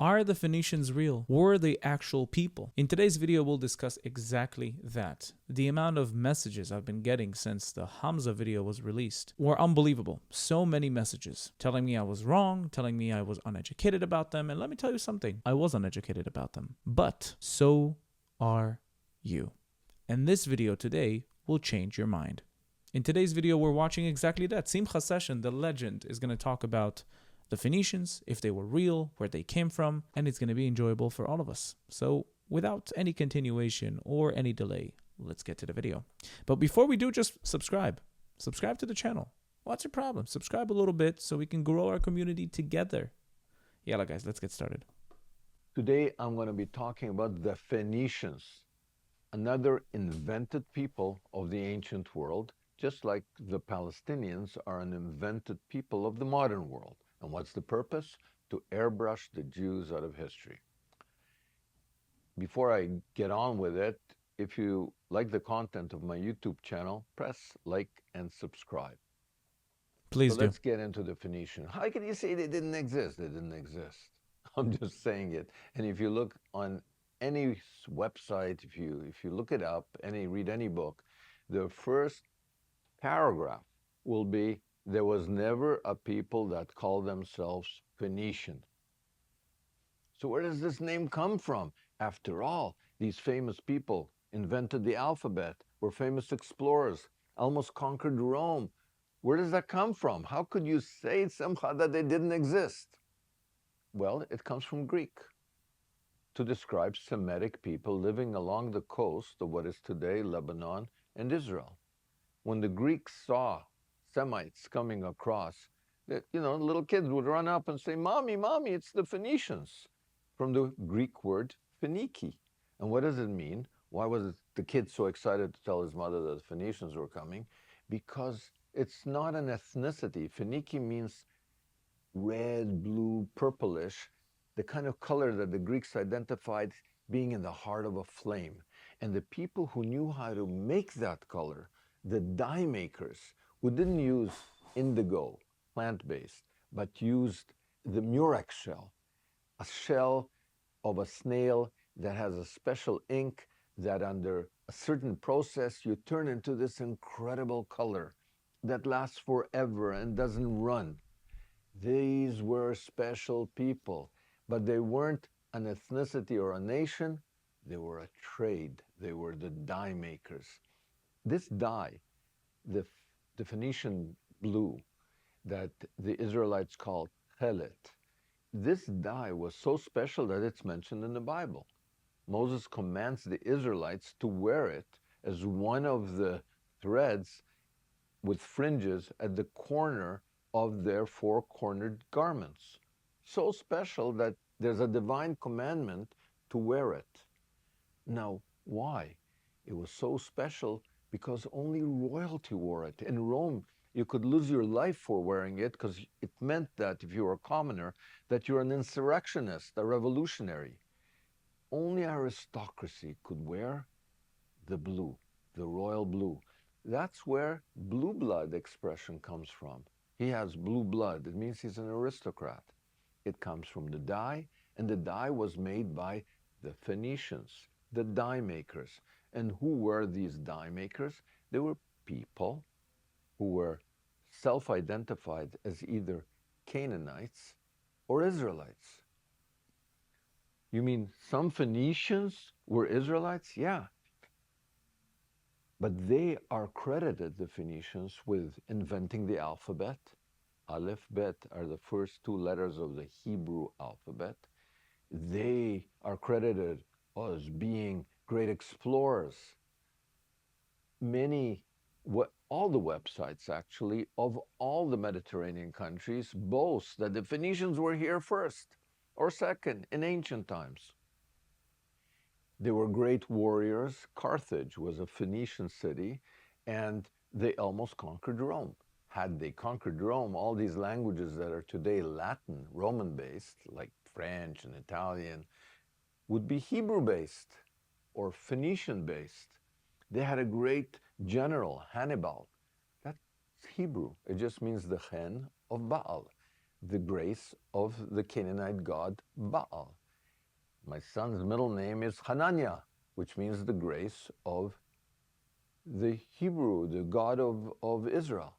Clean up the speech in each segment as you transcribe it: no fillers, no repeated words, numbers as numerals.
Are the Phoenicians real? Were they actual people? In today's video, we'll discuss exactly that. The amount of messages I've been getting since the Hamza video was released were unbelievable. So many messages telling me I was wrong, telling me I was uneducated about them. And let me tell you something, I was uneducated about them. But so are you. And this video today will change your mind. In today's video, we're watching exactly that. Simcha Session, the legend, is going to talk about the Phoenicians, if they were real, where they came from, and it's going to be enjoyable for all of us. So without any continuation or any delay, let's get to the video. But before we do, just subscribe. Subscribe to the channel. What's your problem? Subscribe a little bit so we can grow our community together. Yalla guys, let's get started. Today I'm going to be talking about the Phoenicians, another invented people of the ancient world, just like the Palestinians are an invented people of the modern world. And what's the purpose? To airbrush the Jews out of history. Before I get on with it, if you like the content of my YouTube channel, press like and subscribe. Please do. Let's get into the Phoenicians. How can you say they didn't exist? They didn't exist. I'm just saying it. And if you look on any website, if you look it up, read any book, the first paragraph will be, there was never a people that called themselves Phoenician. So where does this name come from? After all, these famous people invented the alphabet, were famous explorers, almost conquered Rome. Where does that come from? How could you say, Simcha, that they didn't exist? Well, it comes from Greek, to describe Semitic people living along the coast of what is today Lebanon and Israel. When the Greeks saw Semites coming across, little kids would run up and say, Mommy, Mommy, it's the Phoenicians, from the Greek word Phoeniki. And what does it mean? Why was the kid so excited to tell his mother that the Phoenicians were coming? Because it's not an ethnicity. Phoeniki means red, blue, purplish, the kind of color that the Greeks identified being in the heart of a flame. And the people who knew how to make that color, the dye makers, who didn't use indigo, plant-based, but used the murex shell, a shell of a snail that has a special ink that under a certain process you turn into this incredible color that lasts forever and doesn't run. These were special people, but they weren't an ethnicity or a nation, they were a trade. They were the dye makers. This dye, the Phoenician blue that the Israelites called chelet, this dye was so special that it's mentioned in the Bible. Moses commands the Israelites to wear it as one of the threads with fringes at the corner of their four-cornered garments. So special that there's a divine commandment to wear it. Now, why? It was so special because only royalty wore it. In Rome, you could lose your life for wearing it because it meant that if you were a commoner, that you're an insurrectionist, a revolutionary. Only aristocracy could wear the blue, the royal blue. That's where blue blood expression comes from. He has blue blood. It means he's an aristocrat. It comes from the dye, and the dye was made by the Phoenicians, the dye makers. And who were these dye makers? They were people who were self-identified as either Canaanites or Israelites. You mean some Phoenicians were Israelites? Yeah. But they are credited, the Phoenicians, with inventing the alphabet. Aleph, Bet are the first two letters of the Hebrew alphabet. They are credited as being great explorers. All the websites actually of all the Mediterranean countries boast that the Phoenicians were here first or second in ancient times. They were great warriors. Carthage was a Phoenician city, and they almost conquered Rome. Had they conquered Rome, all these languages that are today Latin, Roman-based, like French and Italian, would be Hebrew-based or Phoenician-based. They had a great general, Hannibal. That's Hebrew. It just means the chen of Baal. the grace of the Canaanite god Baal. My son's middle name is Hananiah, which means the grace of the Hebrew, the God of Israel.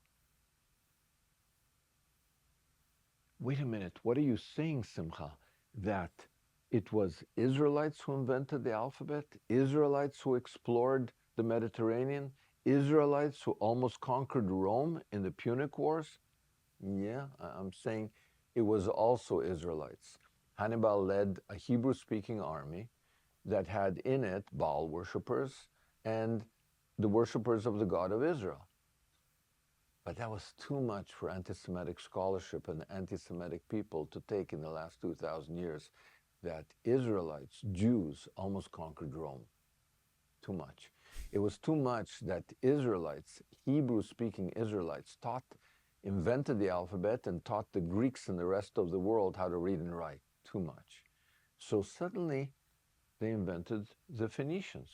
Wait a minute, what are you saying, Simcha? That it was Israelites who invented the alphabet? Israelites who explored the Mediterranean? Israelites who almost conquered Rome in the Punic Wars? Yeah, I'm saying it was also Israelites. Hannibal led a Hebrew-speaking army that had in it Baal worshippers and the worshippers of the God of Israel. But that was too much for anti-Semitic scholarship and anti-Semitic people to take in the last 2,000 years, that Israelites, Jews, almost conquered Rome. Too much. It was too much that Israelites, Hebrew-speaking Israelites, invented the alphabet and taught the Greeks and the rest of the world how to read and write. Too much. So suddenly, they invented the Phoenicians.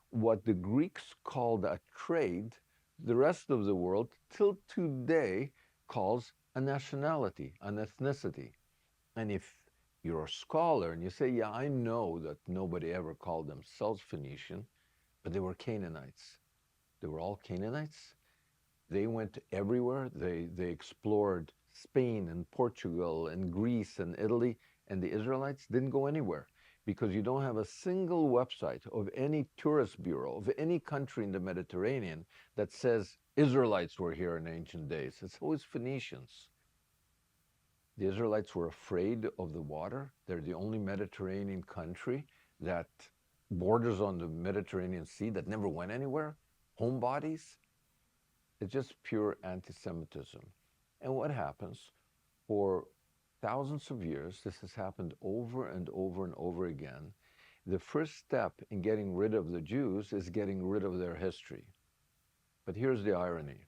What the Greeks called a trade, the rest of the world till today calls a nationality, an ethnicity. And if you're a scholar and you say, yeah, I know that nobody ever called themselves Phoenician, but they were Canaanites. They were all Canaanites. They went everywhere. They explored Spain and Portugal and Greece and Italy, and the Israelites didn't go anywhere, because you don't have a single website of any tourist bureau of any country in the Mediterranean that says Israelites were here in ancient days. It's always Phoenicians. The Israelites were afraid of the water. They're the only Mediterranean country that borders on the Mediterranean Sea that never went anywhere. Homebodies. It's just pure anti-Semitism. And what happens? For thousands of years, this has happened over and over and over again. The first step in getting rid of the Jews is getting rid of their history. But here's the irony.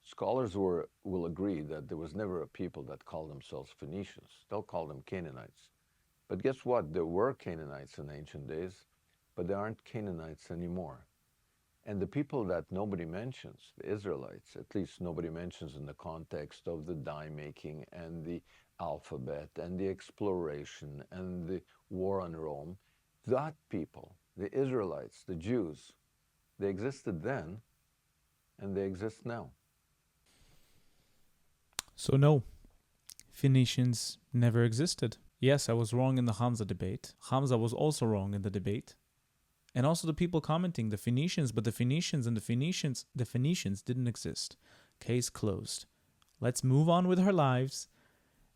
Scholars will agree that there was never a people that called themselves Phoenicians. They'll call them Canaanites. But guess what? There were Canaanites in ancient days, but there aren't Canaanites anymore. And the people that nobody mentions, the Israelites, at least nobody mentions in the context of the dye making and the alphabet and the exploration and the war on Rome, that people, the Israelites, the Jews, they existed then and they exist now. So no, Phoenicians never existed. Yes, I was wrong in the Hamza debate. Hamza was also wrong in the debate. And also the people commenting, the Phoenicians didn't exist. Case closed. Let's move on with our lives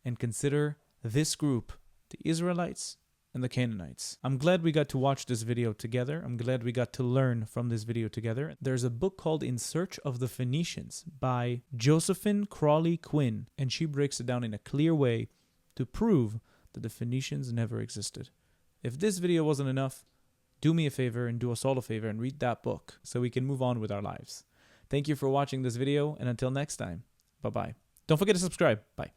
and consider this group, the Israelites and the Canaanites. I'm glad we got to watch this video together. I'm glad we got to learn from this video together. There's a book called In Search of the Phoenicians by Josephine Crawley Quinn, and she breaks it down in a clear way to prove that the Phoenicians never existed. If this video wasn't enough, do me a favor and do us all a favor and read that book so we can move on with our lives. Thank you for watching this video, and until next time, bye-bye. Don't forget to subscribe. Bye.